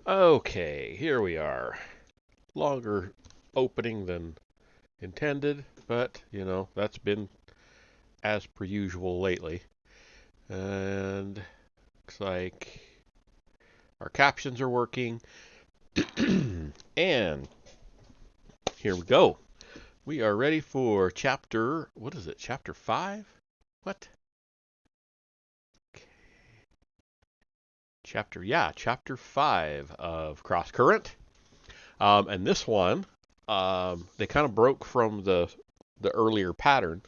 Okay, here we are. Longer opening than intended, but that's been as per usual lately. And looks like our captions are working. And here we go. We are ready for chapter, what is it? Chapter 5? What? Chapter 5 of Crosscurrent. And this one, they kind of broke from the earlier pattern.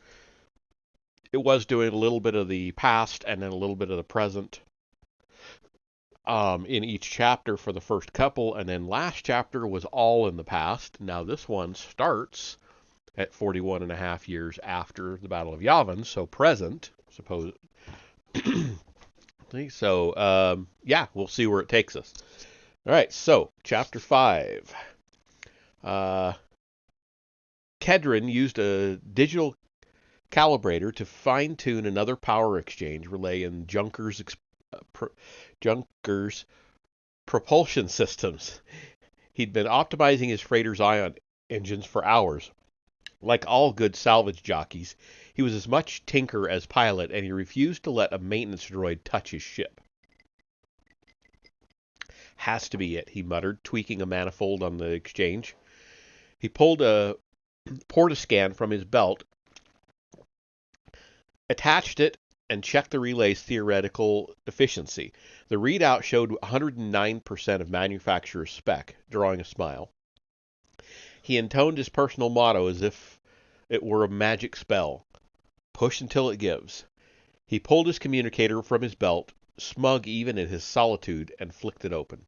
It was doing a little bit of the past and then a little bit of the present in each chapter for the first couple, and then last chapter was all in the past. Now this one starts at 41 and a half years after the Battle of Yavin, so present, suppose. So, we'll see where it takes us. All right, so chapter 5. Kedron used a digital calibrator to fine-tune another power exchange relay in Junker's propulsion systems. He'd been optimizing his freighter's ion engines for hours. Like all good salvage jockeys, he was as much tinker as pilot, and he refused to let a maintenance droid touch his ship. Has to be it, he muttered, tweaking a manifold on the exchange. He pulled a portascan from his belt, attached it, and checked the relay's theoretical efficiency. The readout showed 109% of manufacturer's spec, drawing a smile. He intoned his personal motto as if it were a magic spell. Push until it gives. He pulled his communicator from his belt, smug even in his solitude, and flicked it open.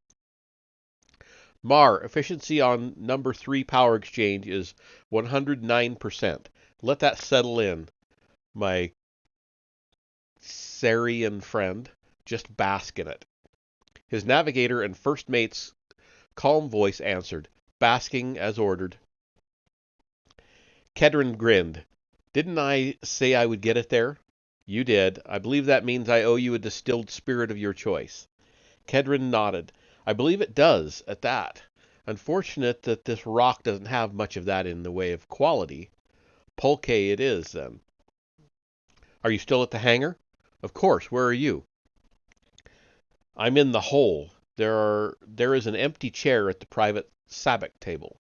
Mar, efficiency on number 3 power exchange is 109%. Let that settle in, my Sarian friend. Just bask in it. His navigator and first mate's calm voice answered, basking as ordered. Kedron grinned. Didn't I say I would get it there? You did. I believe that means I owe you a distilled spirit of your choice. Kedron nodded. I believe it does, at that. Unfortunate that this rock doesn't have much of that in the way of quality. Pulque it is, then. Are you still at the hangar? Of course. Where are you? I'm in the hole. There is an empty chair at the private sabak table.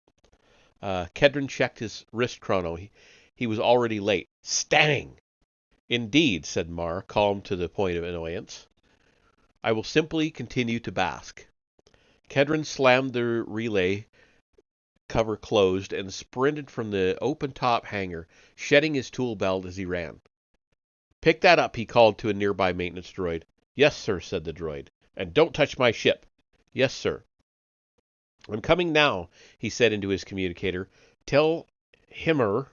Kedron checked his wrist chrono. He was already late. Stang! Indeed, said Mar, calm to the point of annoyance. I will simply continue to bask. Kedron slammed the relay cover closed and sprinted from the open-top hangar, shedding his tool belt as he ran. Pick that up, he called to a nearby maintenance droid. Yes, sir, said the droid. And don't touch my ship. Yes, sir. I'm coming now, he said into his communicator. Tell Himmer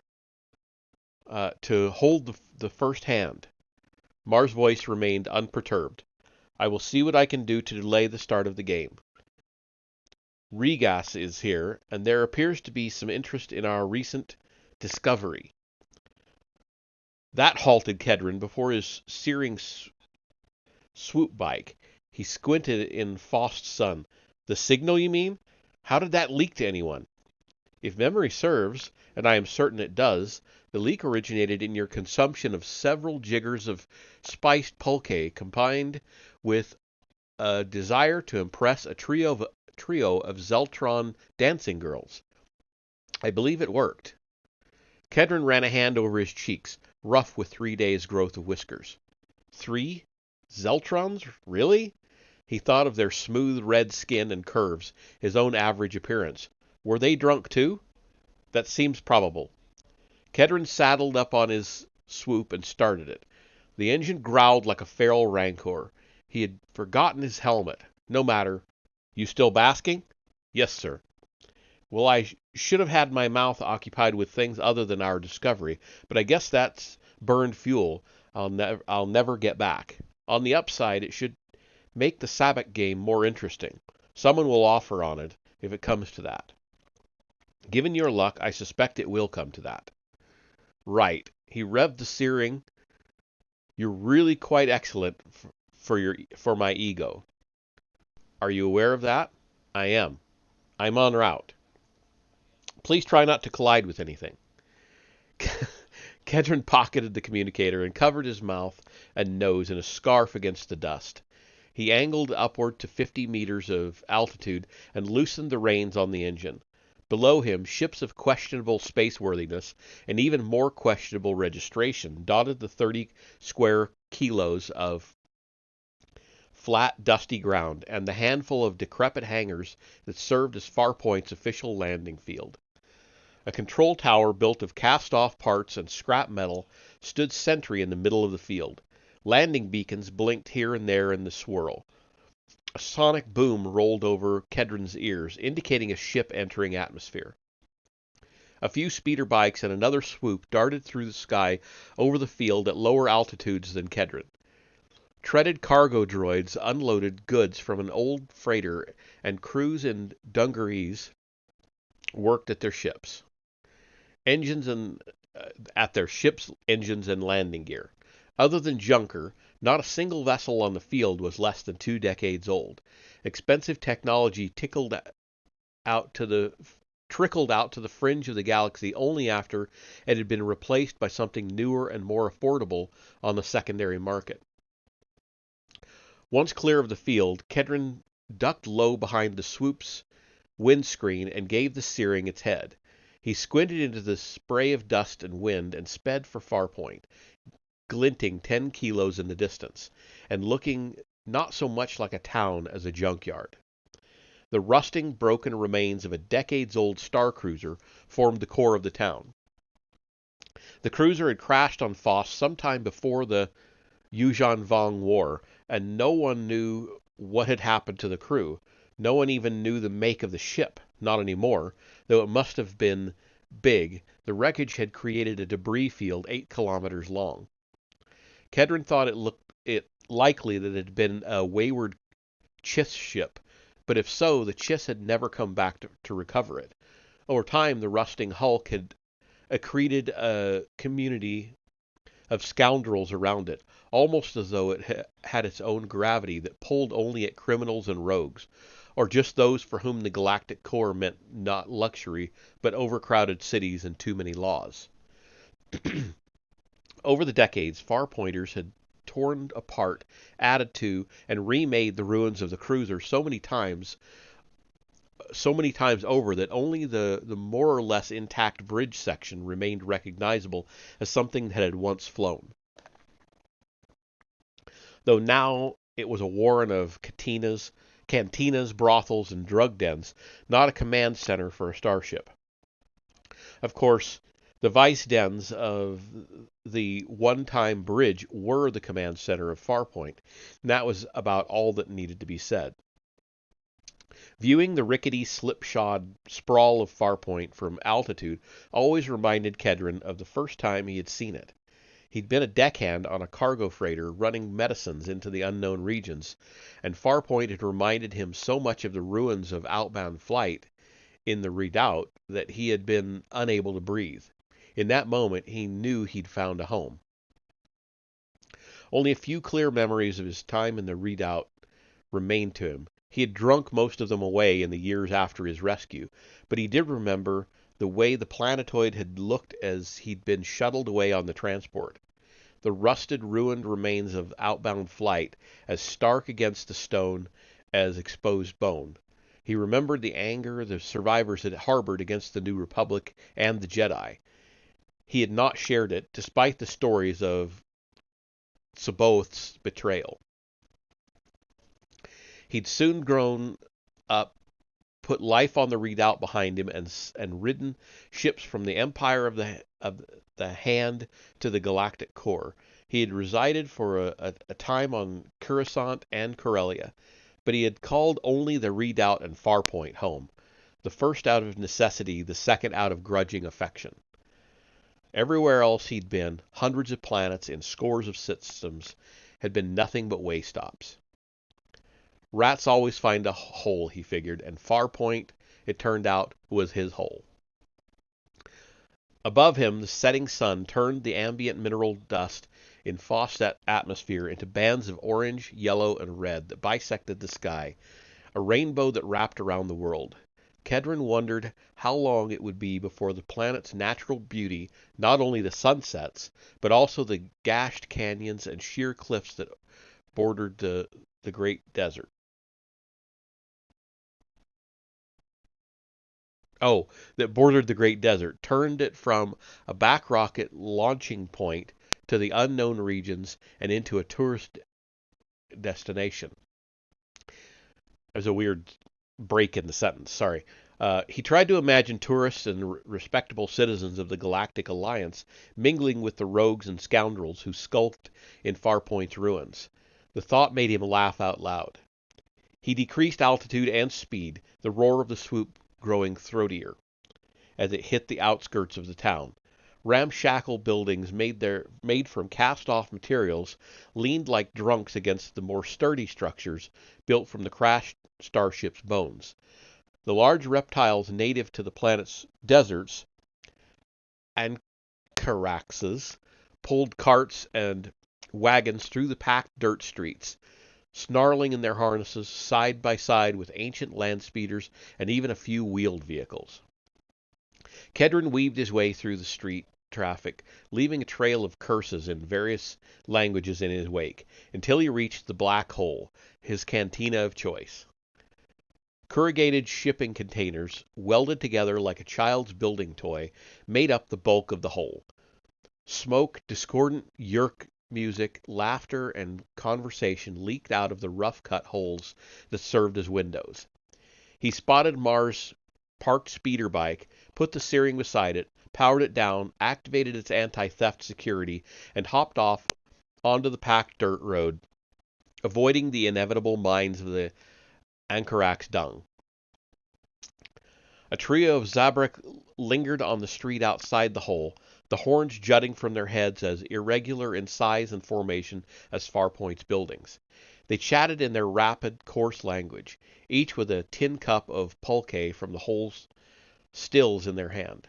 to hold the first hand. Mar's voice remained unperturbed. I will see what I can do to delay the start of the game. Regas is here, and there appears to be some interest in our recent discovery. That halted Kedron before his searing swoop bike. He squinted in Faust's sun. The signal, you mean? How did that leak to anyone? If memory serves, and I am certain it does, the leak originated in your consumption of several jiggers of spiced pulque combined with a desire to impress a trio of Zeltron dancing girls. I believe it worked. Kedron ran a hand over his cheeks, rough with 3 days' growth of whiskers. 3? Zeltrons? Really? He thought of their smooth red skin and curves, his own average appearance. Were they drunk too? That seems probable. Kedron saddled up on his swoop and started it. The engine growled like a feral rancor. He had forgotten his helmet. No matter. You still basking? Yes, sir. Well, I should have had my mouth occupied with things other than our discovery, but I guess that's burned fuel I'll never get back. On the upside, it should make the sabak game more interesting. Someone will offer on it, if it comes to that. Given your luck, I suspect it will come to that. Right. He revved the searing. You're really quite excellent for my ego. Are you aware of that? I am. I'm en route. Please try not to collide with anything. Kedron pocketed the communicator and covered his mouth and nose in a scarf against the dust. He angled upward to 50 meters of altitude and loosened the reins on the engine. Below him, ships of questionable spaceworthiness and even more questionable registration dotted the 30 square kilos of flat, dusty ground and the handful of decrepit hangars that served as Farpoint's official landing field. A control tower built of cast-off parts and scrap metal stood sentry in the middle of the field. Landing beacons blinked here and there in the swirl. A sonic boom rolled over Kedron's ears, indicating a ship entering atmosphere. A few speeder bikes and another swoop darted through the sky over the field at lower altitudes than Kedron. Treaded cargo droids unloaded goods from an old freighter, and crews in dungarees worked at their ships. At their ships' engines and landing gear. Other than Junker, not a single vessel on the field was less than 2 decades old. Expensive technology trickled out to the fringe of the galaxy only after it had been replaced by something newer and more affordable on the secondary market. Once clear of the field, Kedron ducked low behind the swoop's windscreen and gave the steering its head. He squinted into the spray of dust and wind and sped for Farpoint, glinting 10 kilos in the distance, and looking not so much like a town as a junkyard. The rusting, broken remains of a decades-old star cruiser formed the core of the town. The cruiser had crashed on Foss sometime before the Yuuzhan-Vong War, and no one knew what had happened to the crew. No one even knew the make of the ship, not anymore, though it must have been big. The wreckage had created a debris field 8 kilometers long. Kedron thought it likely that it had been a wayward Chiss ship, but if so, the Chiss had never come back to recover it. Over time, the rusting hulk had accreted a community of scoundrels around it, almost as though it had its own gravity that pulled only at criminals and rogues, or just those for whom the galactic core meant not luxury, but overcrowded cities and too many laws. Over the decades, Farpointers had torn apart, added to, and remade the ruins of the cruiser so many times over that only the more or less intact bridge section remained recognizable as something that had once flown. Though now it was a warren of cantinas, brothels, and drug dens, not a command center for a starship. Of course, the vice dens of the one-time bridge were the command center of Farpoint, and that was about all that needed to be said. Viewing the rickety, slipshod sprawl of Farpoint from altitude always reminded Kedron of the first time he had seen it. He'd been a deckhand on a cargo freighter running medicines into the unknown regions, and Farpoint had reminded him so much of the ruins of outbound flight in the Redoubt that he had been unable to breathe. In that moment, he knew he'd found a home. Only a few clear memories of his time in the Redoubt remained to him. He had drunk most of them away in the years after his rescue, but he did remember the way the planetoid had looked as he'd been shuttled away on the transport. The rusted, ruined remains of outbound flight, as stark against the stone as exposed bone. He remembered the anger the survivors had harbored against the New Republic and the Jedi. He had not shared it, despite the stories of C'baoth's betrayal. He'd soon grown up, put life on the Redoubt behind him, and ridden ships from the Empire of the Hand to the Galactic Core. He had resided for a time on Coruscant and Corellia, but he had called only the Redoubt and Farpoint home, the first out of necessity, the second out of grudging affection. Everywhere else he'd been, hundreds of planets in scores of systems, had been nothing but way stops. Rats always find a hole, he figured, and Farpoint, it turned out, was his hole. Above him, the setting sun turned the ambient mineral dust in Foss atmosphere into bands of orange, yellow, and red that bisected the sky, a rainbow that wrapped around the world. Kedron wondered how long it would be before the planet's natural beauty, not only the sunsets, but also the gashed canyons and sheer cliffs that bordered the great desert. Oh, that bordered the great desert, turned it from a back rocket launching point to the unknown regions and into a tourist destination. There's a weird break in the sentence, sorry. He tried to imagine tourists and respectable citizens of the Galactic Alliance mingling with the rogues and scoundrels who skulked in Farpoint's ruins. The thought made him laugh out loud. He decreased altitude and speed, the roar of the swoop growing throatier as it hit the outskirts of the town. Ramshackle buildings made from cast-off materials leaned like drunks against the more sturdy structures built from the crashed starship's bones. The large reptiles native to the planet's deserts, ancharaxes, pulled carts and wagons through the packed dirt streets, snarling in their harnesses side by side with ancient land speeders and even a few wheeled vehicles. Kedron weaved his way through the street traffic, leaving a trail of curses in various languages in his wake, until he reached the Black Hole, his cantina of choice. Corrugated shipping containers, welded together like a child's building toy, made up the bulk of the hole. Smoke, discordant Yerk music, laughter, and conversation leaked out of the rough-cut holes that served as windows. He spotted Mars' parked speeder bike, put the steering beside it, powered it down, activated its anti-theft security, and hopped off onto the packed dirt road, avoiding the inevitable mines of the Ancharax dung. A trio of Zabrak lingered on the street outside the hole, the horns jutting from their heads as irregular in size and formation as Farpoint's buildings. They chatted in their rapid, coarse language, each with a tin cup of pulque from the hole's stills in their hand.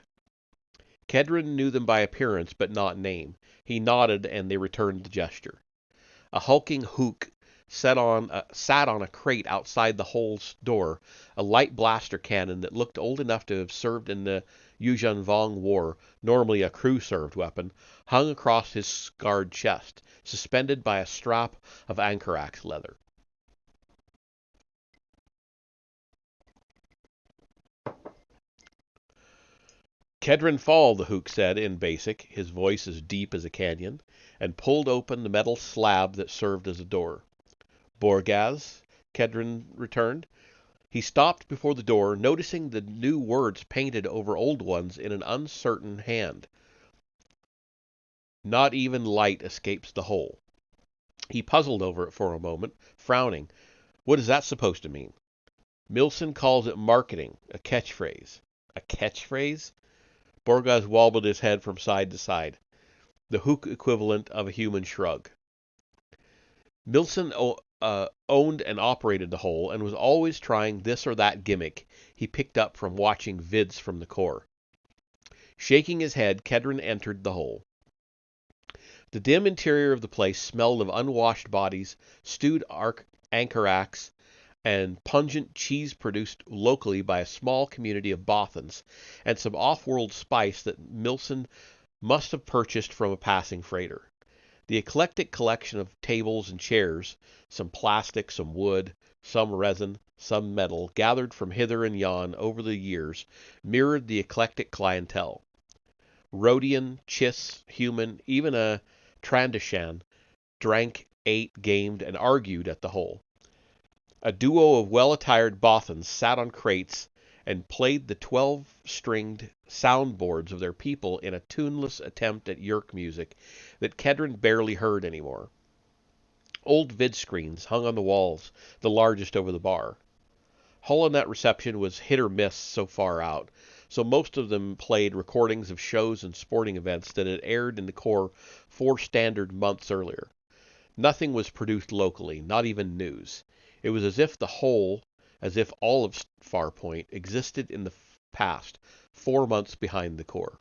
Kedron knew them by appearance but not name. He nodded and they returned the gesture. A hulking hook sat on a crate outside the hole's door, a light blaster cannon that looked old enough to have served in the Yuzhanvong War, normally a crew-served weapon, hung across his scarred chest, suspended by a strap of Ancharax leather. Kedron Fall, the Hook said in Basic, his voice as deep as a canyon, and pulled open the metal slab that served as a door. Borgaz, Kedron returned. He stopped before the door, noticing the new words painted over old ones in an uncertain hand. Not even light escapes the hole. He puzzled over it for a moment, frowning. What is that supposed to mean? Milson calls it marketing, a catchphrase. A catchphrase? Borgaz wobbled his head from side to side, the Hook equivalent of a human shrug. Milson owned and operated the hole and was always trying this or that gimmick he picked up from watching vids from the core. Shaking his head, Kedron entered the hole. The dim interior of the place smelled of unwashed bodies, stewed Ancharax, and pungent cheese produced locally by a small community of Bothans, and some off-world spice that Milson must have purchased from a passing freighter. The eclectic collection of tables and chairs, some plastic, some wood, some resin, some metal, gathered from hither and yon over the years, mirrored the eclectic clientele. Rhodian, Chiss, human, even a Trandoshan, drank, ate, gamed, and argued at the hole. A duo of well-attired Bothans sat on crates and played the 12-stringed soundboards of their people in a tuneless attempt at Yerk music that Kedron barely heard anymore. Old vid screens hung on the walls, the largest over the bar. Holonet reception was hit or miss so far out, so most of them played recordings of shows and sporting events that had aired in the core 4 standard months earlier. Nothing was produced locally, not even news. It was as if all of Farpoint existed in the past, 4 months behind the core.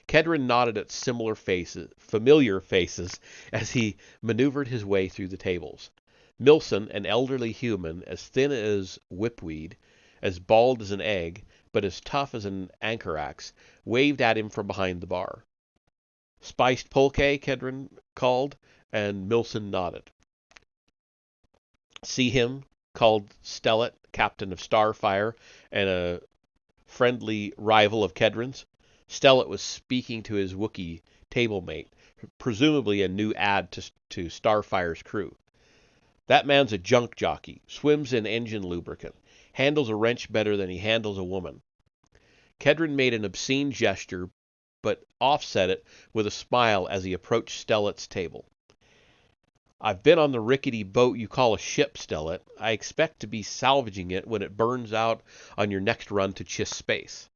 Kedron nodded at familiar faces, as he maneuvered his way through the tables. Milson, an elderly human, as thin as whipweed, as bald as an egg, but as tough as an anchor-axe, waved at him from behind the bar. "Spiced pulque?" Kedron called, and Milson nodded. "See him?" called Stellet, captain of Starfire, and a friendly rival of Kedron's. Stellet was speaking to his Wookiee table-mate, presumably a new add to Starfire's crew. "That man's a junk jockey, swims in engine lubricant, handles a wrench better than he handles a woman." Kedron made an obscene gesture, but offset it with a smile as he approached Stellet's table. "I've been on the rickety boat you call a ship, Stellet. I expect to be salvaging it when it burns out on your next run to Chiss space."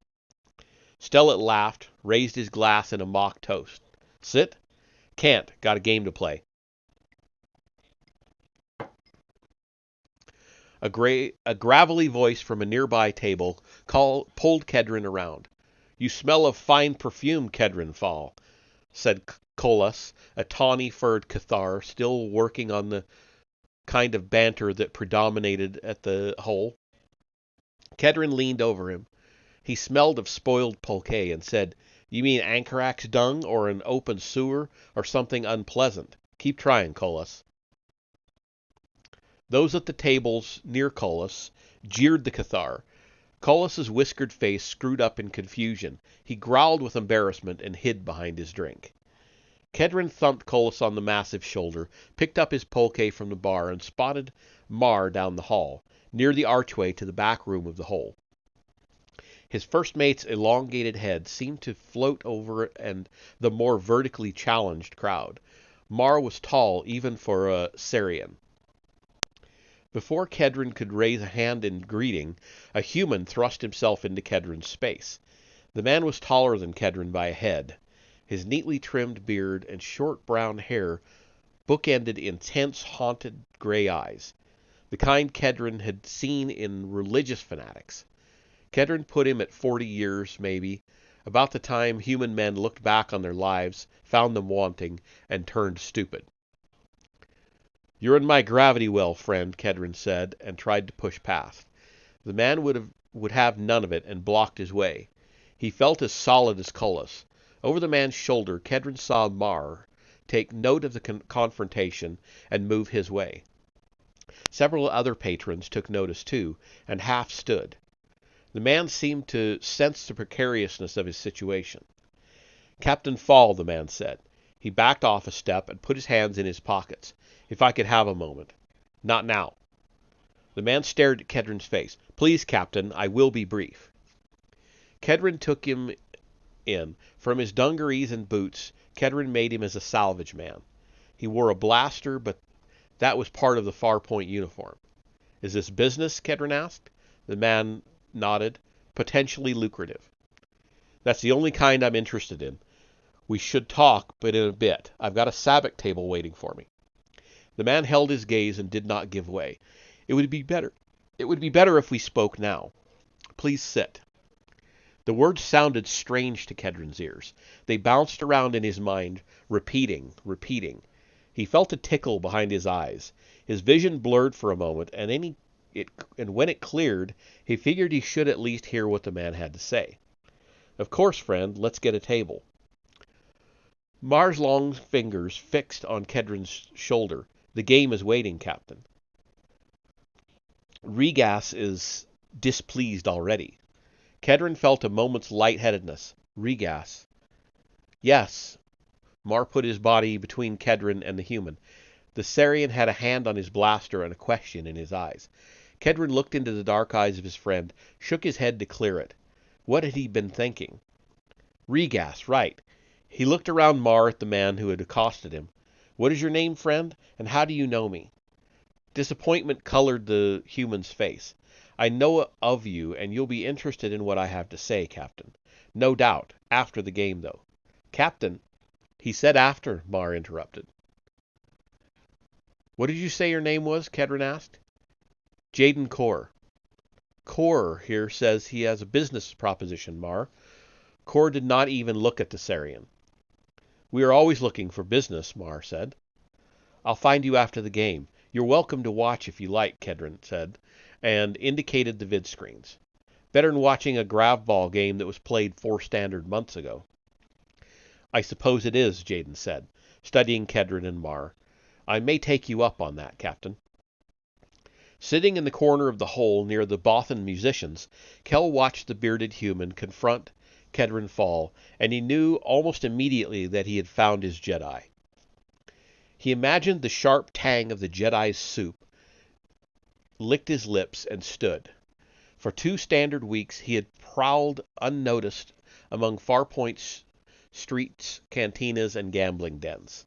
Stellet laughed, raised his glass in a mock toast. "Sit?" "Can't. Got a game to play." A gravelly voice from a nearby table pulled Kedron around. "You smell of fine perfume, Kedron Fall," said Kolas, a tawny-furred Cathar, still working on the kind of banter that predominated at the hole. Kedron leaned over him. He smelled of spoiled pulque and said, "You mean anchor-axe dung or an open sewer or something unpleasant? Keep trying, Kolas." Those at the tables near Kolas jeered the Cathar. Kolas's whiskered face screwed up in confusion. He growled with embarrassment and hid behind his drink. Kedron thumped Kolas on the massive shoulder, picked up his pulque from the bar, and spotted Mar down the hall, near the archway to the back room of the hole. His first mate's elongated head seemed to float over and the more vertically challenged crowd. Mar was tall, even for a Sarian. Before Kedron could raise a hand in greeting, a human thrust himself into Kedron's space. The man was taller than Kedron by a head. His neatly trimmed beard and short brown hair bookended intense, haunted gray eyes, the kind Kedron had seen in religious fanatics. Kedron put him at 40 years, maybe, about the time human men looked back on their lives, found them wanting, and turned stupid. "You're in my gravity well, friend," Kedron said, and tried to push past. The man would have none of it and blocked his way. He felt as solid as Kolas. Over the man's shoulder, Kedron saw Mar take note of the confrontation and move his way. Several other patrons took notice too, and half stood. The man seemed to sense the precariousness of his situation. "Captain Fall," the man said. He backed off a step and put his hands in his pockets. "If I could have a moment." "Not now." The man stared at Kedron's face. "Please, Captain, I will be brief." Kedron took him in. From his dungarees and boots, Kedron made him as a salvage man. He wore a blaster, but that was part of the Farpoint uniform. "Is this business?" Kedron asked. The man nodded. "Potentially lucrative." "That's the only kind I'm interested in. We should talk, but in a bit. I've got a sabak table waiting for me." The man held his gaze and did not give way. It would be better if we spoke now. Please sit." The words sounded strange to Kedron's ears. They bounced around in his mind, repeating. He felt a tickle behind his eyes. His vision blurred for a moment, and when it cleared, he figured he should at least hear what the man had to say. "Of course, friend, let's get a table." Mar's long fingers fixed on Kedron's shoulder. "The game is waiting, Captain." Regas is displeased already. Kedron felt a moment's lightheadedness. "Regas." "Yes." Mar put his body between Kedron and the human. The Sarian had a hand on his blaster and a question in his eyes. Kedron looked into the dark eyes of his friend, shook his head to clear it. What had he been thinking? "Regas, right." He looked around Mar at the man who had accosted him. "What is your name, friend, and how do you know me?" Disappointment colored the human's face. "I know of you, and you'll be interested in what I have to say, Captain. No doubt. After the game, though." "Captain." "He said after," Mar interrupted. "What did you say your name was?" Kedron asked. "Jaden Kor." "Kor here says he has a business proposition, Mar." Kor did not even look at the Sarian. "We are always looking for business," Mar said. "I'll find you after the game. You're welcome to watch if you like, Kedron said, and indicated the vid screens. Better than watching a gravball game that was played 4 standard months ago. I suppose it is, Jaden said, studying Kedron and Mar. I may take you up on that, Captain. Sitting in the corner of the hole near the Bothan musicians, Kel watched the bearded human confront Kedron fall, and he knew almost immediately that he had found his Jedi. He imagined the sharp tang of the Jedi's soup, licked his lips, and stood. For 2 standard weeks he had prowled unnoticed among Farpoint's streets, cantinas, and gambling dens.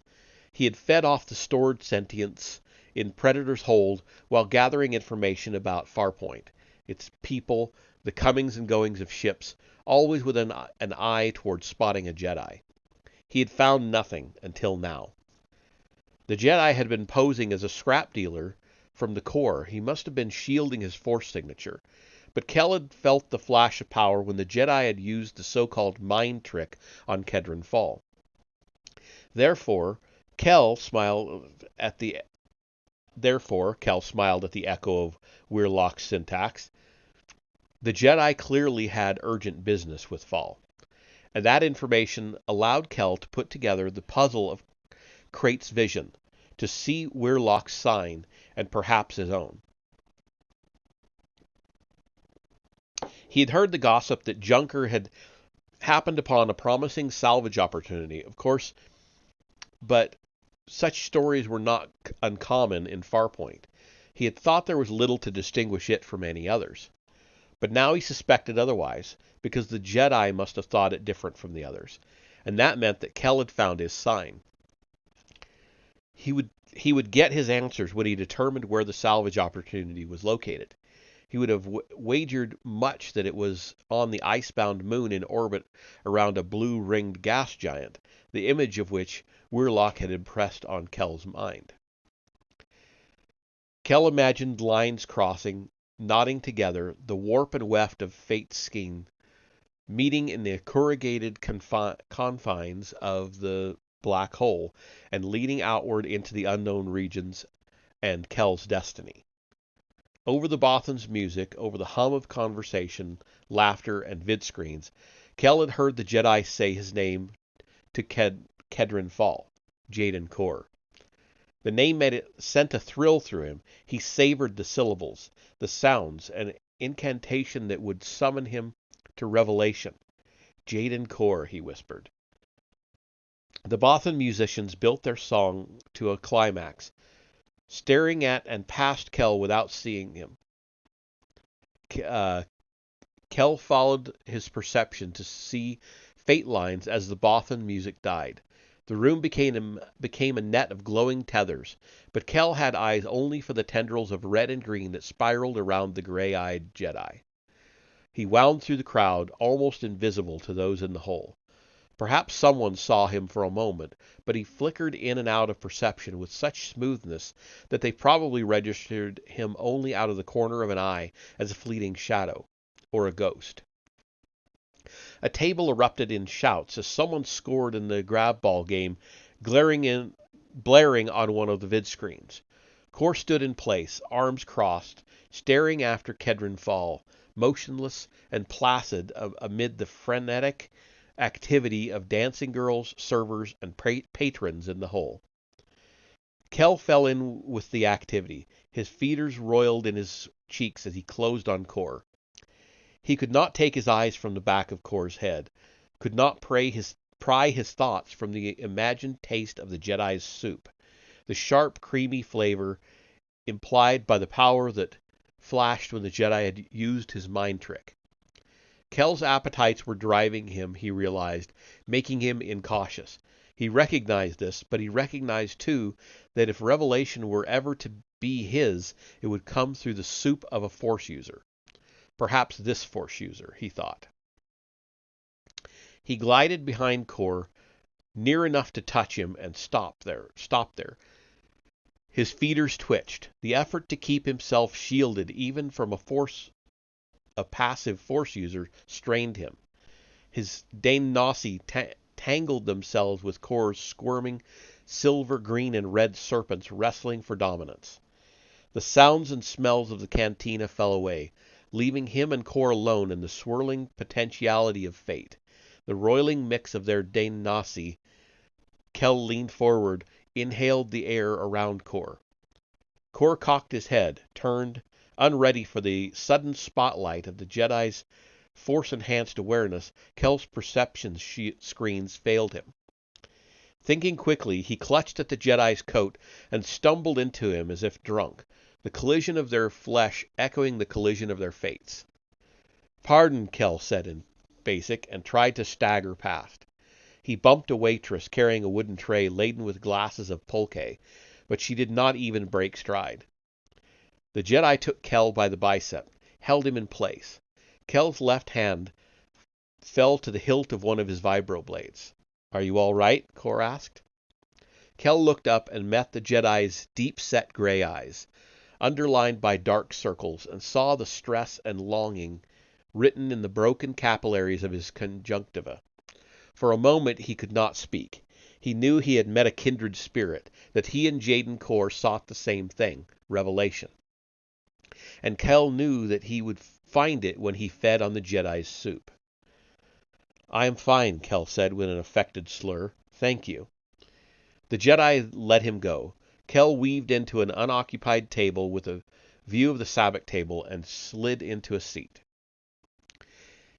He had fed off the stored sentience in Predator's hold while gathering information about Farpoint, its people, the comings and goings of ships, always with an eye toward spotting a Jedi. He had found nothing until now. The Jedi had been posing as a scrap dealer from the core. He must have been shielding his Force signature. But Kel had felt the flash of power when the Jedi had used the so-called mind trick on Kedron Fall. Therefore, Kel smiled at the echo of Weirlock's syntax. The Jedi clearly had urgent business with Fall, and that information allowed Kel to put together the puzzle of Krait's vision, to see Weirlock's sign and perhaps his own. He had heard the gossip that Junker had happened upon a promising salvage opportunity, of course, but such stories were not uncommon in Farpoint. He had thought there was little to distinguish it from any others. But now he suspected otherwise, because the Jedi must have thought it different from the others, and that meant that Kel had found his sign. He would get his answers when he determined where the salvage opportunity was located. He would have wagered much that it was on the icebound moon in orbit around a blue-ringed gas giant, the image of which Weirlock had impressed on Kel's mind. Kel imagined lines crossing, knotting together, the warp and weft of fate's skein, meeting in the corrugated confines of the black hole, and leading outward into the unknown regions and Kel's destiny. Over the Bothan's music, over the hum of conversation, laughter, and vid-screens, Kel had heard the Jedi say his name to Kedron Fall, Jaden Kor. The name sent a thrill through him. He savored the syllables, the sounds, an incantation that would summon him to revelation. Jaden Kor, he whispered. The Bothan musicians built their song to a climax, staring at and past Kel without seeing him. Kel followed his perception to see fate lines as the Bothan music died. The room became a net of glowing tethers, but Kel had eyes only for the tendrils of red and green that spiraled around the gray-eyed Jedi. He wound through the crowd, almost invisible to those in the hole. Perhaps someone saw him for a moment, but he flickered in and out of perception with such smoothness that they probably registered him only out of the corner of an eye as a fleeting shadow, or a ghost. A table erupted in shouts as someone scored in the grab-ball game, blaring on one of the vid-screens. Kor stood in place, arms crossed, staring after Kedron Fall, motionless and placid amid the frenetic activity of dancing girls, servers, and patrons in the hole. Kel fell in with the activity. His feeders roiled in his cheeks as he closed on Kor. He could not take his eyes from the back of Kor's head, could not pry his thoughts from the imagined taste of the Jedi's soup, the sharp, creamy flavor implied by the power that flashed when the Jedi had used his mind trick. Kel's appetites were driving him, he realized, making him incautious. He recognized this, but he recognized, too, that if revelation were ever to be his, it would come through the soup of a Force user. Perhaps this Force user, he thought. He glided behind Kor, near enough to touch him, and stopped there. His feeders twitched. The effort to keep himself shielded even from a passive Force user strained him. His Dane Nossi tangled themselves with Kor's squirming silver, green, and red serpents wrestling for dominance. The sounds and smells of the cantina fell away, leaving him and Kor alone in the swirling potentiality of fate, the roiling mix of their Nasi. Kel leaned forward, inhaled the air around Kor. Kor cocked his head, turned, unready for the sudden spotlight of the Jedi's force-enhanced awareness. Kel's perception screens failed him. Thinking quickly, he clutched at the Jedi's coat and stumbled into him as if drunk, the collision of their flesh echoing the collision of their fates. "Pardon," Kel said in Basic, and tried to stagger past. He bumped a waitress carrying a wooden tray laden with glasses of pulque, but she did not even break stride. The Jedi took Kel by the bicep, held him in place. Kel's left hand fell to the hilt of one of his vibroblades. "Are you all right?" Kor asked. Kel looked up and met the Jedi's deep-set gray eyes, underlined by dark circles, and saw the stress and longing written in the broken capillaries of his conjunctiva. For a moment he could not speak. He knew he had met a kindred spirit, that he and Jaden Kor sought the same thing, revelation. And Kel knew that he would find it when he fed on the Jedi's soup. "I am fine," Kel said with an affected slur. "Thank you." The Jedi let him go. Kel weaved into an unoccupied table with a view of the sabacc table and slid into a seat.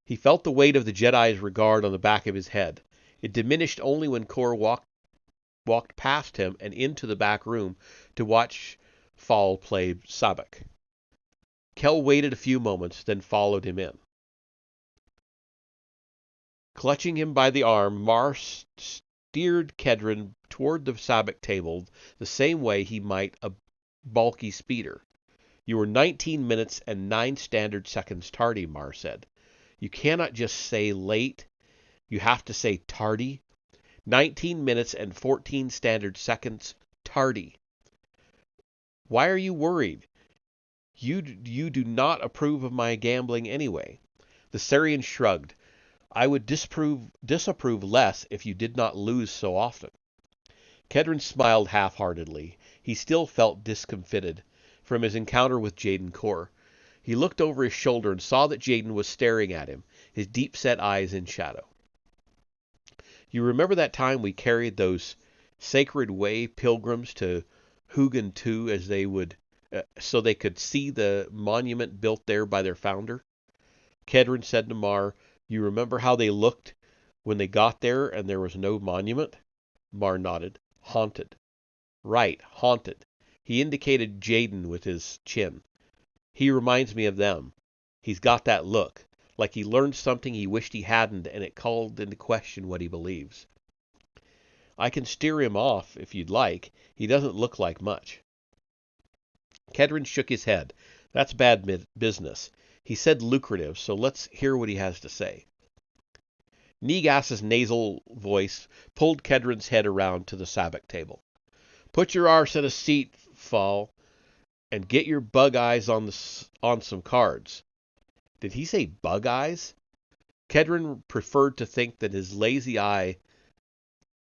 He felt the weight of the Jedi's regard on the back of his head. It diminished only when Kor walked past him and into the back room to watch Fall play sabacc. Kel waited a few moments, then followed him in. Clutching him by the arm, Mar steered Kedron toward the sabacc table the same way he might a bulky speeder. "You were 19 minutes and 9 standard seconds tardy," Mar said. "You cannot just say late. You have to say tardy. 19 minutes and 14 standard seconds tardy. Why are you worried? You do not approve of my gambling anyway." The Sarian shrugged. "I would disapprove less if you did not lose so often." Kedron smiled half-heartedly. He still felt discomfited from his encounter with Jaden Kor. He looked over his shoulder and saw that Jaden was staring at him, his deep-set eyes in shadow. "You remember that time we carried those Sacred Way pilgrims to Hugan II as they would, so they could see the monument built there by their founder?" Kedron said to Mar, "You remember how they looked when they got there and there was no monument?" Mar nodded. "Haunted." "Right, haunted." He indicated Jaden with his chin. "He reminds me of them. He's got that look, like he learned something he wished he hadn't, and it called into question what he believes." "I can steer him off, if you'd like. He doesn't look like much." Kedron shook his head. "That's bad business. He said lucrative, so let's hear what he has to say." Negas's nasal voice pulled Kedron's head around to the sabacc table. "Put your arse in a seat, Fall, and get your bug eyes on some cards." Did he say bug eyes? Kedron preferred to think that his lazy eye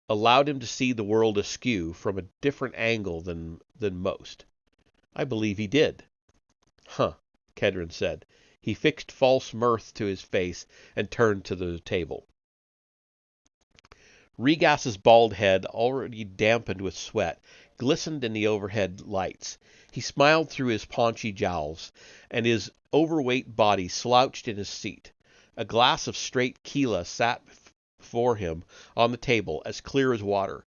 allowed him to see the world askew from a different angle than most. I believe he did. "Huh," Kedron said. He fixed false mirth to his face and turned to the table. Regas's bald head, already dampened with sweat, glistened in the overhead lights. He smiled through his paunchy jowls, and his overweight body slouched in his seat. A glass of straight Keela sat before him on the table, as clear as water.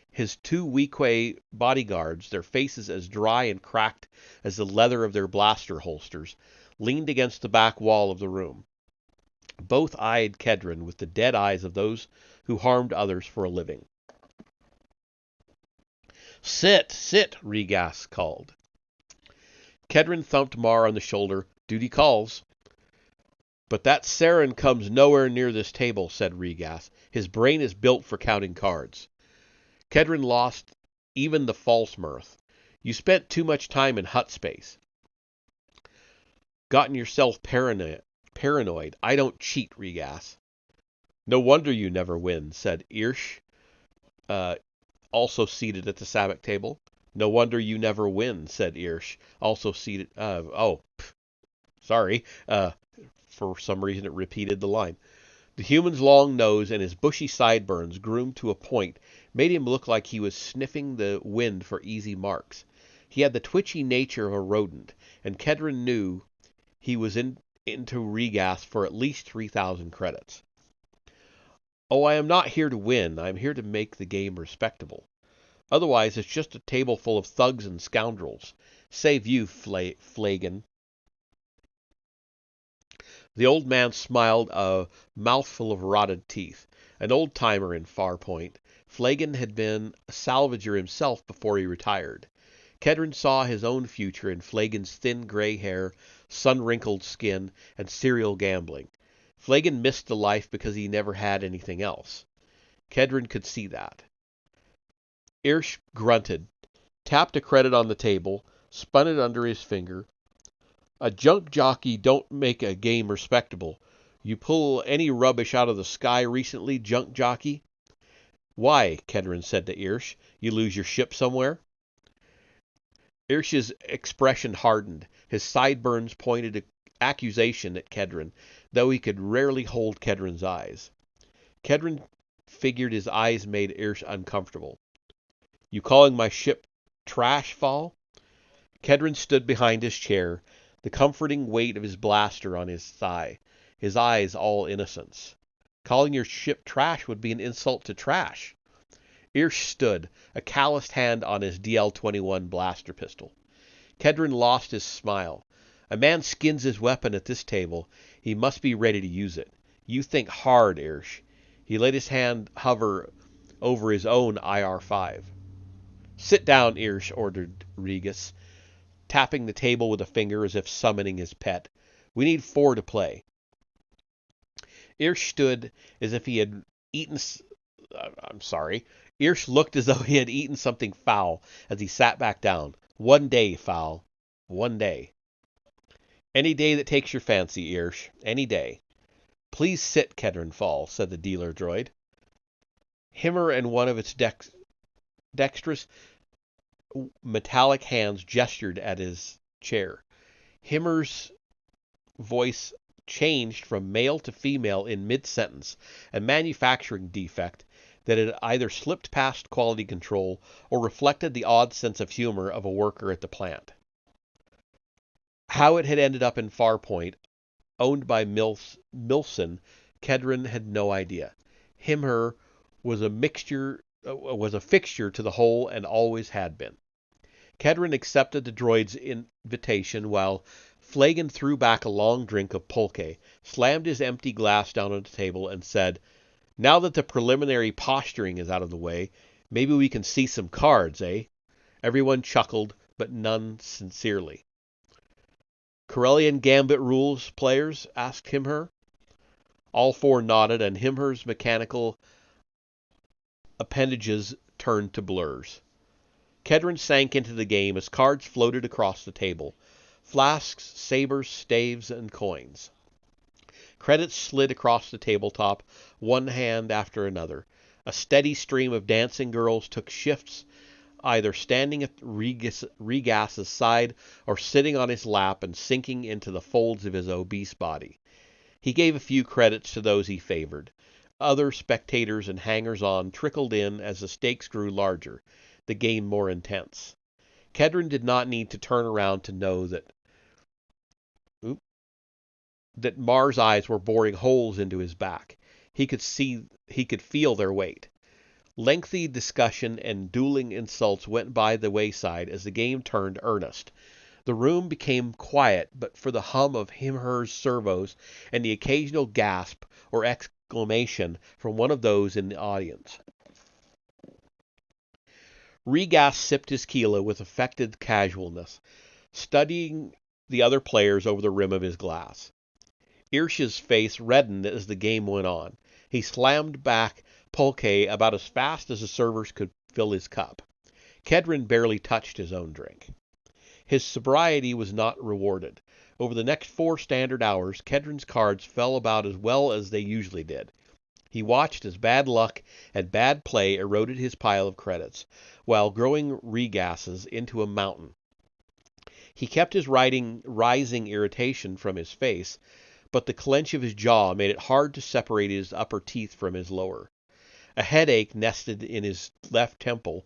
His 2 Weequay bodyguards, their faces as dry and cracked as the leather of their blaster holsters, leaned against the back wall of the room. Both eyed Kedron with the dead eyes of those who harmed others for a living. "Sit, sit," Regas called. Kedron thumped Mar on the shoulder. "Duty calls." "But that Saren comes nowhere near this table," said Regas. "His brain is built for counting cards." Kedron lost even the false mirth. "You spent too much time in hut space. Gotten yourself paranoid. I don't cheat, Regas." "No wonder you never win," said Irsch, also seated at the sabacc table. No wonder you never win, said Irsch, also seated. Sorry. For some reason it repeated the line. The human's long nose and his bushy sideburns, groomed to a point, made him look like he was sniffing the wind for easy marks. He had the twitchy nature of a rodent, and Kedron knew he was into regas for at least 3,000 credits. Oh, I am not here to win. I am here to make the game respectable. Otherwise, it's just a table full of thugs and scoundrels. Save you, Flagon. The old man smiled, a mouthful of rotted teeth. An old-timer in Farpoint, Flagon had been a salvager himself before he retired. Kedron saw his own future in Flagon's thin gray hair, sun-wrinkled skin, and serial gambling. Flagon missed the life because he never had anything else. Kedron could see that. Irsch grunted, tapped a credit on the table, spun it under his finger. A junk jockey don't make a game respectable. You pull any rubbish out of the sky recently, junk jockey? Why, Kedron said to Irsch, you lose your ship somewhere? Irsch's expression hardened. His sideburns pointed accusation at Kedron, though he could rarely hold Kedron's eyes. Kedron figured his eyes made Irsch uncomfortable. You calling my ship trash, Fall? Kedron stood behind his chair, the comforting weight of his blaster on his thigh, his eyes all innocence. Calling your ship trash would be an insult to trash. Irsch stood, a calloused hand on his DL-21 blaster pistol. Kedron lost his smile. A man skins his weapon at this table. He must be ready to use it. You think hard, Irsch. He let his hand hover over his own IR-5. Sit down, Irsch, ordered Regas, tapping the table with a finger as if summoning his pet. We need 4 to play. Irsch stood as if he had eaten... Irsch looked as though he had eaten something foul as he sat back down. One day, Foul. One day. Any day that takes your fancy, Irsch. Any day. Please sit, Kedron Fall, said the dealer droid. Himmer and one of its dexterous metallic hands gestured at his chair. Himmer's voice changed from male to female in mid-sentence, a manufacturing defect that had either slipped past quality control or reflected the odd sense of humor of a worker at the plant. How it had ended up in Farpoint, owned by Milson, Kedron had no idea. Himmer was a fixture to the whole and always had been. Kedron accepted the droid's invitation while Flagon threw back a long drink of pulque, slammed his empty glass down on the table, and said, Now that the preliminary posturing is out of the way, maybe we can see some cards, eh? Everyone chuckled, but none sincerely. Corellian Gambit rules, players? Asked Himher. All 4 nodded, and Himher's mechanical appendages turned to blurs. Kedron sank into the game as cards floated across the table. Flasks, sabers, staves, and coins. Credits slid across the tabletop, one hand after another. A steady stream of dancing girls took shifts, either standing at Regas's side or sitting on his lap and sinking into the folds of his obese body. He gave a few credits to those he favored. Other spectators and hangers-on trickled in as the stakes grew larger, the game more intense. Kedron did not need to turn around to know that Mar's eyes were boring holes into his back. He could feel their weight. Lengthy discussion and dueling insults went by the wayside as the game turned earnest. The room became quiet but for the hum of Himher's servos and the occasional gasp or exclamation from one of those in the audience. Regas sipped his Kila with affected casualness, studying the other players over the rim of his glass. Irsch's face reddened as the game went on. He slammed back pulque about as fast as the servers could fill his cup. Kedron barely touched his own drink. His sobriety was not rewarded. Over the next 4 standard hours, Kedron's cards fell about as well as they usually did. He watched as bad luck and bad play eroded his pile of credits, while growing regases into a mountain. He kept his rising irritation from his face, but the clench of his jaw made it hard to separate his upper teeth from his lower. A headache nested in his left temple,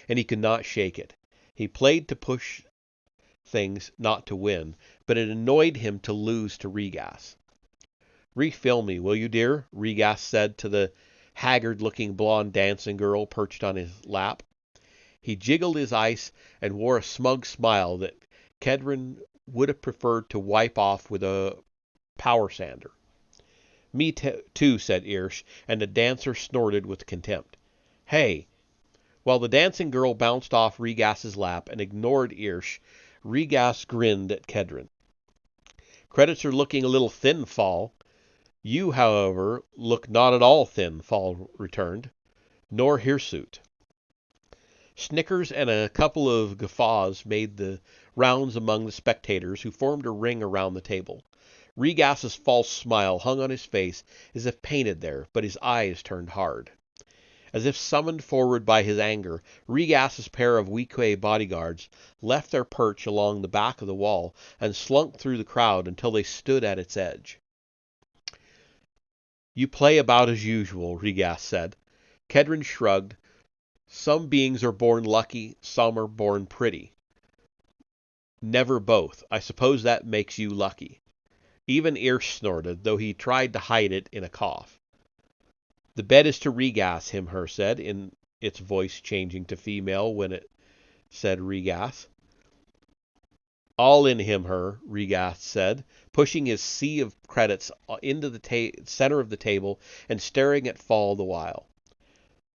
and he could not shake it. He played to push things, not to win, but it annoyed him to lose to Regas. "Refill me, will you, dear?" Regas said to the haggard-looking blonde dancing girl perched on his lap. He jiggled his ice and wore a smug smile that Kedron would have preferred to wipe off with a power sander. "Me too," said Irsch, and the dancer snorted with contempt. "Hey!" While the dancing girl bounced off Regas's lap and ignored Irsch, Regas grinned at Kedron. "Credits are looking a little thin, Fall." "You, however, look not at all thin," Fall returned. "Nor hirsute." Snickers and a couple of guffaws made the rounds among the spectators, who formed a ring around the table. Regas's false smile hung on his face as if painted there, but his eyes turned hard. As if summoned forward by his anger, Regas's pair of Weequay bodyguards left their perch along the back of the wall and slunk through the crowd until they stood at its edge. "You play about as usual," Regas said. Kedron shrugged. "Some beings are born lucky, some are born pretty. Never both. I suppose that makes you lucky." Even Irsch snorted, though he tried to hide it in a cough. "The bet is to Regas," Himher said, in its voice changing to female when it said Regas. "All in, Himher," Regas said, pushing his sea of credits into the center of the table and staring at Fall the while.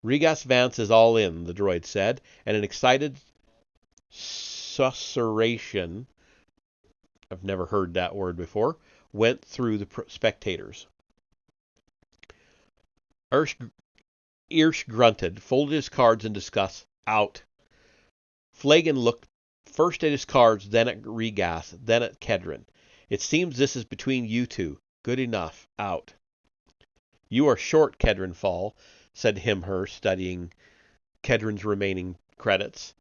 "Regas Vance is all in," the droid said, and an excited susurration, I've never heard that word before, went through the spectators. Irsch grunted, folded his cards in disgust. "Out." Flagon looked first at his cards, then at Regas, then at Kedron. "It seems this is between you two. Good enough. Out." "You are short, Kedron Fall," said Himher, studying Kedron's remaining credits.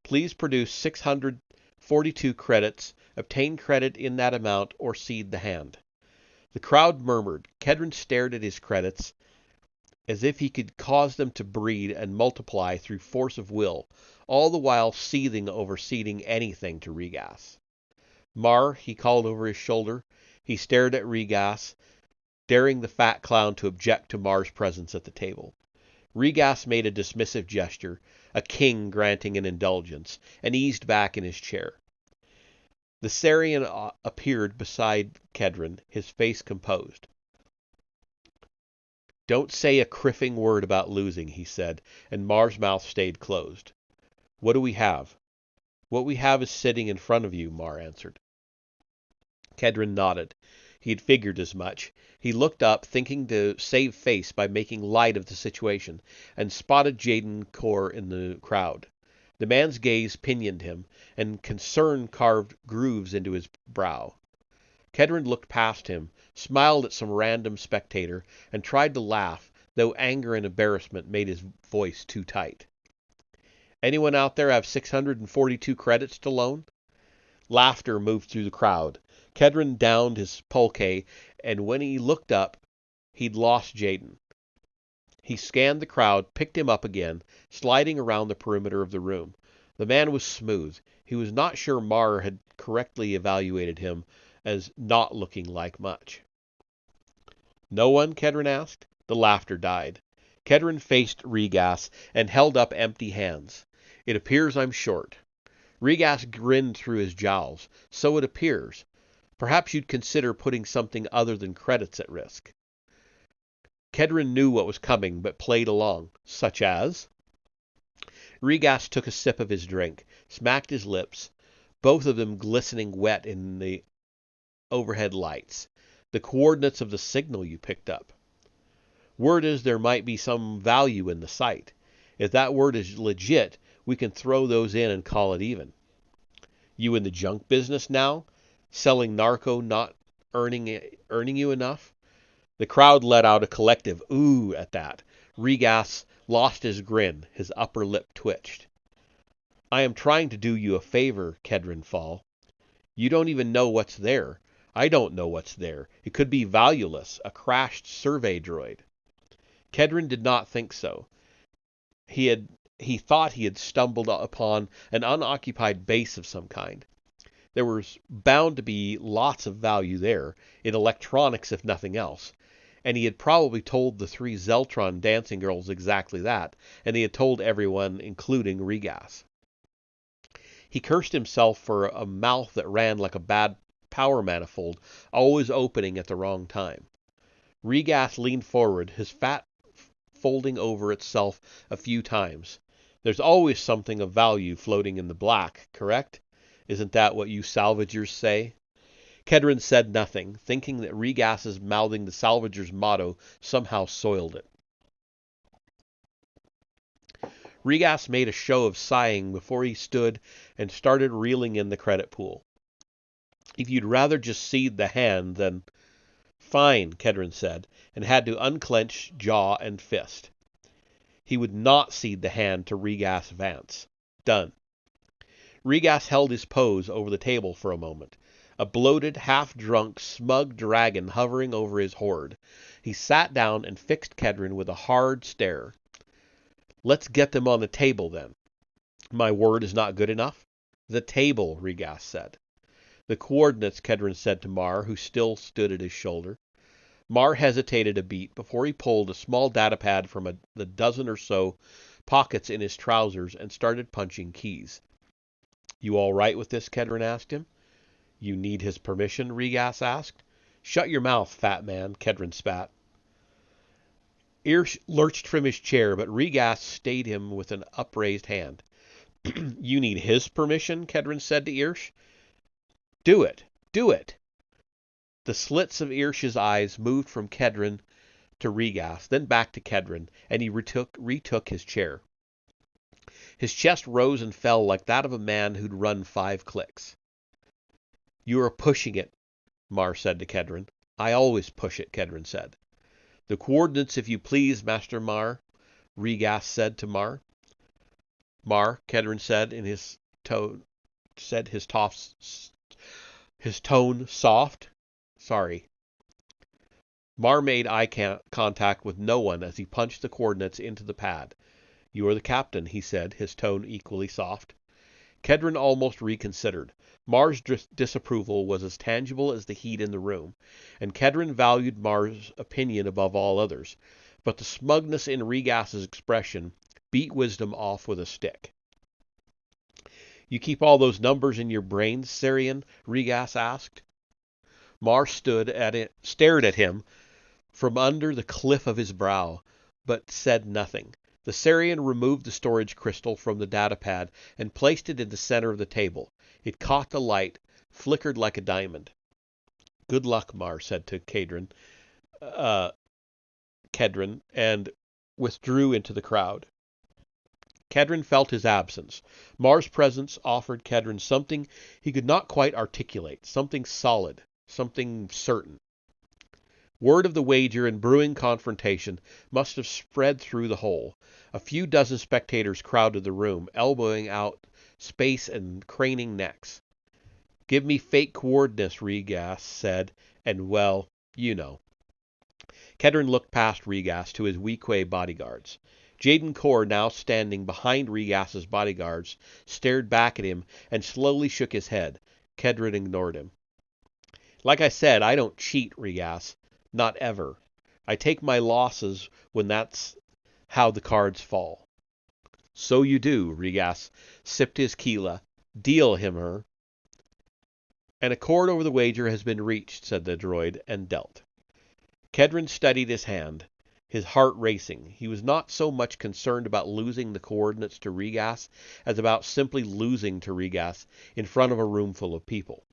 "Please produce 642 credits, obtain credit in that amount, or cede the hand." The crowd murmured. Kedron stared at his credits as if he could cause them to breed and multiply through force of will, all the while seething over ceding anything to Regas. "Mar," he called over his shoulder. He stared at Regas, daring the fat clown to object to Mar's presence at the table. Regas made a dismissive gesture, a king granting an indulgence, and eased back in his chair. The Sarian appeared beside Kedron, his face composed. "Don't say a criffing word about losing," he said, and Mar's mouth stayed closed. "What do we have?" "What we have is sitting in front of you," Mar answered. Kedron nodded. He had figured as much. He looked up, thinking to save face by making light of the situation, and spotted Jaden Kor in the crowd. The man's gaze pinioned him, and concern carved grooves into his brow. Kedron looked past him, smiled at some random spectator, and tried to laugh, though anger and embarrassment made his voice too tight. "Anyone out there have 642 credits to loan?" Laughter moved through the crowd. Kedron downed his pulque, and when he looked up, he'd lost Jaden. He scanned the crowd, picked him up again, sliding around the perimeter of the room. The man was smooth. He was not sure Mar had correctly evaluated him as not looking like much. "No one?" Kedron asked. The laughter died. Kedron faced Regas and held up empty hands. "It appears I'm short." Regas grinned through his jowls. "So it appears. Perhaps you'd consider putting something other than credits at risk." Kedron knew what was coming, but played along. "Such as?" Regas took a sip of his drink, smacked his lips, both of them glistening wet in the overhead lights. "The coordinates of the signal you picked up. Word is there might be some value in the site. If that word is legit, we can throw those in and call it even." "You in the junk business now? Selling narco not earning you enough?" The crowd let out a collective ooh at that. Regas lost his grin. His upper lip twitched. I am trying to do you a favor, Kedron Fall. You don't even know what's there. I don't know what's there. It could be valueless, a crashed survey droid. Kedron did not think so. He thought he had stumbled upon an unoccupied base of some kind. There was bound to be lots of value there, in electronics if nothing else, and he had probably told the 3 Zeltron dancing girls exactly that, and he had told everyone, including Regas. He cursed himself for a mouth that ran like a bad power manifold, always opening at the wrong time. Regas leaned forward, his fat folding over itself a few times. There's always something of value floating in the black, correct? Isn't that what you salvagers say? Kedron said nothing, thinking that Regas's mouthing the salvagers' motto somehow soiled it. Regas made a show of sighing before he stood and started reeling in the credit pool. If you'd rather just cede the hand, then... Fine, Kedron said, and had to unclench jaw and fist. He would not cede the hand to Regas Vance. Done. Regas held his pose over the table for a moment, a bloated, half-drunk, smug dragon hovering over his hoard. He sat down and fixed Kedron with a hard stare. Let's get them on the table, then. My word is not good enough? The table, Regas said. The coordinates, Kedron said to Mar, who still stood at his shoulder. Mar hesitated a beat before he pulled a small datapad from the dozen or so pockets in his trousers and started punching keys. You all right with this? Kedron asked him. You need his permission? Regas asked. Shut your mouth, fat man, Kedron spat. Irsch lurched from his chair, but Regas stayed him with an upraised hand. You need his permission? Kedron said to Irsch. Do it! Do it! The slits of Irsch's eyes moved from Kedron to Regas, then back to Kedron, and he retook his chair. His chest rose and fell like that of a man who'd run 5 clicks. You are pushing it, Mar said to Kedron. I always push it, Kedron said. The coordinates, if you please, Master Mar, Regas said to Mar. Mar, Kedron said in his tone, his tone soft. Sorry. Mar made eye contact with no one as he punched the coordinates into the pad. You are the captain, he said, his tone equally soft. Kedron almost reconsidered. Mar's disapproval was as tangible as the heat in the room, and Kedron valued Mar's opinion above all others, but the smugness in Regas's expression beat wisdom off with a stick. You keep all those numbers in your brains, Sarian? Regas asked. Mar stared at him from under the cliff of his brow, but said nothing. The Sarian removed the storage crystal from the datapad and placed it in the center of the table. It caught the light, flickered like a diamond. Good luck, Mar said to Kedron, and withdrew into the crowd. Kedron felt his absence. Mar's presence offered Kedron something he could not quite articulate, something solid, something certain. Word of the wager and brewing confrontation must have spread through the whole. A few dozen spectators crowded the room, elbowing out space and craning necks. Give me fake coordinates, Regas said, and well, you know. Kedron looked past Regas to his Weequay bodyguards. Jaden Core, now standing behind Regas's bodyguards, stared back at him and slowly shook his head. Kedron ignored him. Like I said, I don't cheat, Regas. Not ever. I take my losses when that's how the cards fall. So you do, Regas sipped his Keela. Deal him her. An accord over the wager has been reached, said the droid, and dealt. Kedron studied his hand, his heart racing. He was not so much concerned about losing the coordinates to Regas as about simply losing to Regas in front of a room full of people.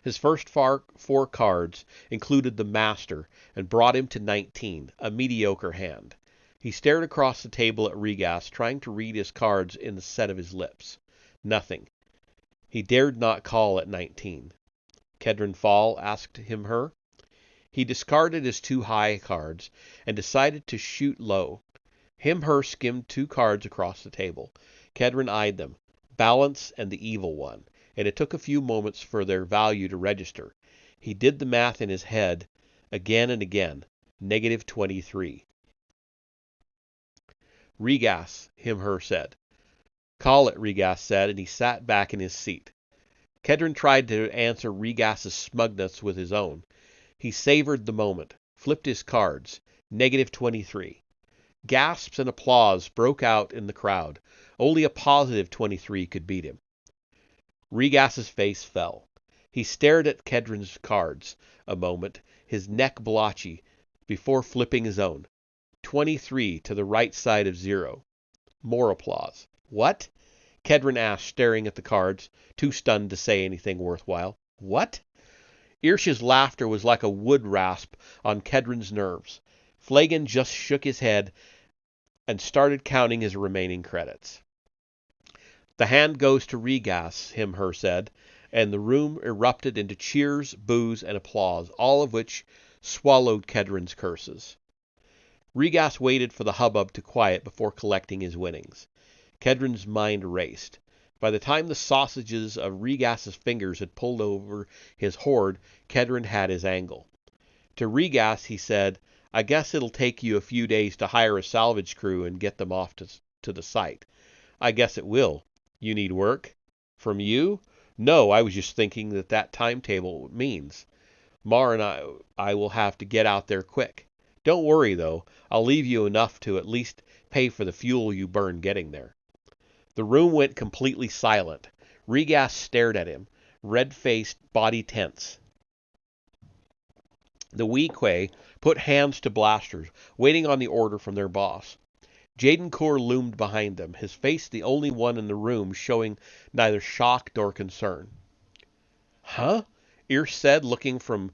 His first 4 cards included the Master and brought him to 19, a mediocre hand. He stared across the table at Regas, trying to read his cards in the set of his lips. Nothing. He dared not call at 19. Kedron Fall asked him her. He discarded his 2 high cards and decided to shoot low. Him-Her skimmed 2 cards across the table. Kedron eyed them, Balance and the Evil One, and it took a few moments for their value to register. He did the math in his head again and again. -23. Regas, Him-Her said. Call it, Regas said, and he sat back in his seat. Kedron tried to answer Regas's smugness with his own. He savored the moment, flipped his cards. -23. Gasps and applause broke out in the crowd. Only a positive 23 could beat him. Regas's face fell. He stared at Kedron's cards a moment, his neck blotchy, before flipping his own. 23 to the right side of 0. More applause. What? Kedron asked, staring at the cards, too stunned to say anything worthwhile. What? Irsch's laughter was like a wood rasp on Kedron's nerves. Flagon just shook his head and started counting his remaining credits. The hand goes to Regas, Him-Her said, and the room erupted into cheers, boos, and applause, all of which swallowed Kedron's curses. Regas waited for the hubbub to quiet before collecting his winnings. Kedron's mind raced. By the time the sausages of Regas's fingers had pulled over his hoard, Kedron had his angle. To Regas he said, I guess it'll take you a few days to hire a salvage crew and get them off to the site. I guess it will. You need work? From you? No, I was just thinking that timetable means. Mar and I will have to get out there quick. Don't worry, though. I'll leave you enough to at least pay for the fuel you burn getting there. The room went completely silent. Regas stared at him, red-faced, body tense. The Weequay put hands to blasters, waiting on the order from their boss. Jadencourt loomed behind them, his face the only one in the room showing neither shock nor concern. Huh? Irsch said, looking from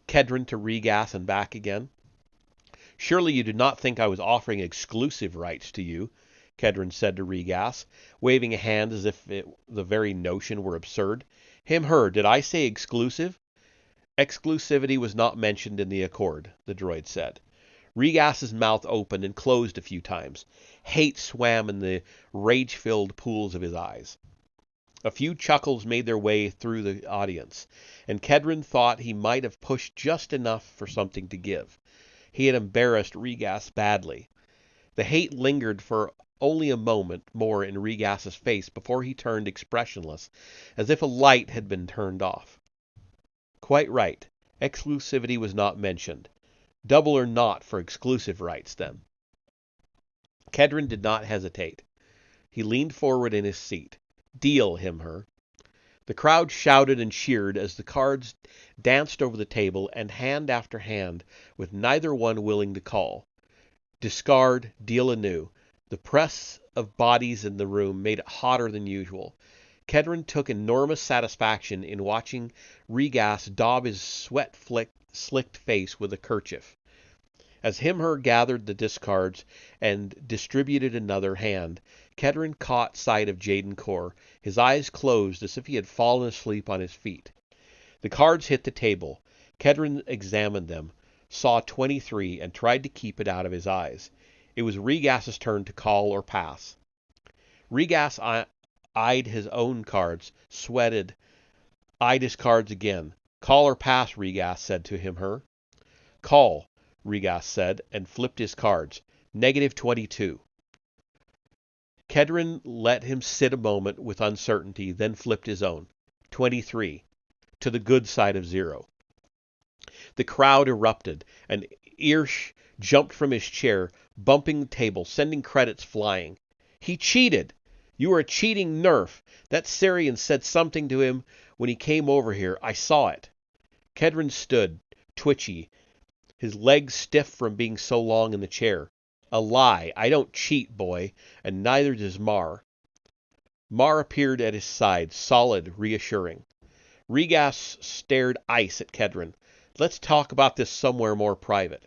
Kedron to Regas and back again. Surely you did not think I was offering exclusive rights to you, Kedron said to Regas, waving a hand as if the very notion were absurd. Him-Her, did I say exclusive? Exclusivity was not mentioned in the accord, the droid said. Regas's mouth opened and closed a few times. Hate swam in the rage-filled pools of his eyes. A few chuckles made their way through the audience, and Kedron thought he might have pushed just enough for something to give. He had embarrassed Regas badly. The hate lingered for only a moment more in Regas's face before he turned expressionless, as if a light had been turned off. Quite right. Exclusivity was not mentioned. Double or not for exclusive rights, then. Kedron did not hesitate. He leaned forward in his seat. Deal, Him-Her. The crowd shouted and cheered as the cards danced over the table, and hand after hand, with neither one willing to call. Discard, deal anew. The press of bodies in the room made it hotter than usual. Kedron took enormous satisfaction in watching Regas daub his sweat-slicked face with a kerchief. As Him-Her gathered the discards and distributed another hand, Kedron caught sight of Jadencourt, his eyes closed as if he had fallen asleep on his feet. The cards hit the table. Kedron examined them, saw 23, and tried to keep it out of his eyes. It was Regas's turn to call or pass. Regas eyed his own cards, sweated, eyed his cards again. Call or pass, Regas said to Him-Her. Call, Regas said, and flipped his cards. -22. Kedron let him sit a moment with uncertainty, then flipped his own. 23. To the good side of 0. The crowd erupted, and Irsch jumped from his chair, bumping the table, sending credits flying. He cheated! You are a cheating nerf. That Sarian said something to him when he came over here. I saw it. Kedron stood, twitchy, his legs stiff from being so long in the chair. A lie. I don't cheat, boy, and neither does Mar. Mar appeared at his side, solid, reassuring. Regas stared ice at Kedron. Let's talk about this somewhere more private.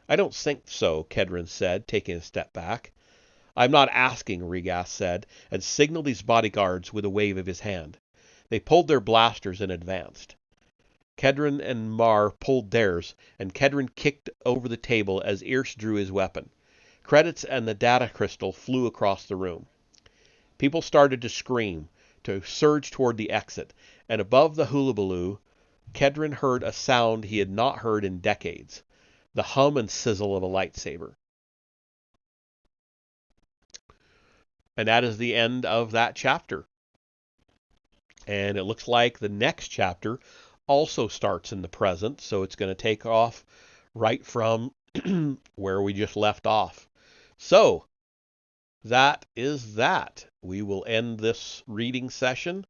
I don't think so, Kedron said, taking a step back. I'm not asking, Regas said, and signaled his bodyguards with a wave of his hand. They pulled their blasters and advanced. Kedron and Mar pulled theirs, and Kedron kicked over the table as Yrse drew his weapon. Credits and the data crystal flew across the room. People started to scream, to surge toward the exit, and above the hullabaloo, Kedron heard a sound he had not heard in decades, the hum and sizzle of a lightsaber. And that is the end of that chapter. And it looks like the next chapter also starts in the present, so it's going to take off right from where we just left off. So, that is that. We will end this reading session,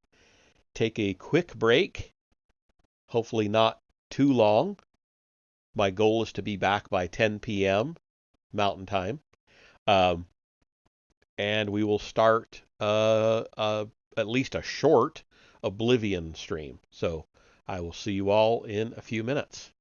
take a quick break, hopefully not too long. My goal is to be back by 10 p.m. Mountain Time. And we will start at least a short Oblivion stream. So I will see you all in a few minutes.